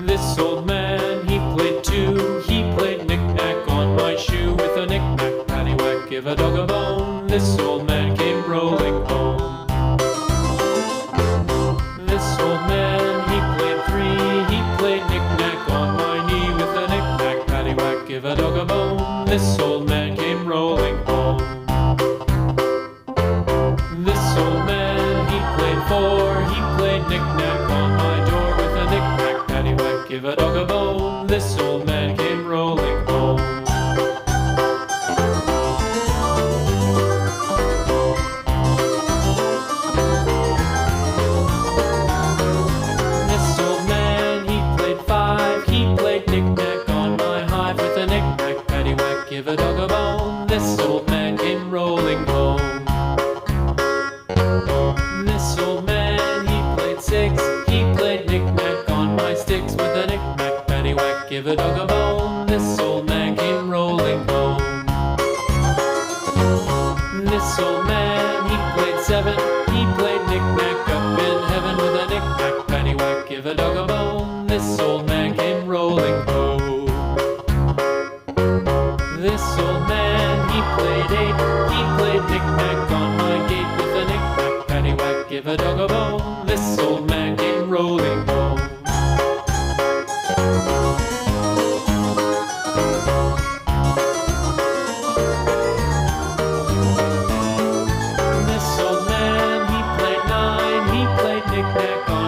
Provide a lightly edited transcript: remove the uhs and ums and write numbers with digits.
This old man, he played too. He played knick-knack on my shoe. With a knick-knack, paddywhack, give a dog a bone. This old man came rolling home. This old man, he played three. He played knick-knack on my knee. With a knick-knack, paddywhack, give a dog a bone. This old man came rolling home. This old man, he played four. He played knick-knack on my door. With a knick-knack, paddywhack, give a dog a bone. This old man came rolling home. This old man, he played five. He played knick-knack on my hive. With a knick-knack, paddywhack, give a dog a bone. This old man came rolling home. This old man, he played six. He played knick-knack on my sticks. With a knick-knack, paddywhack, give a dog a bone. This old man came rolling home. This old man, he played seven. He played knick-knack up in heaven. With a knick-knack, paddywhack, give a dog a bone. This old man came rolling home. This old man, he played eight. He played knick-knack on my gate. With a knick-knack, paddywhack, give a dog a bone. This old man came rolling home. This old man, he played nine. He played knick-knack on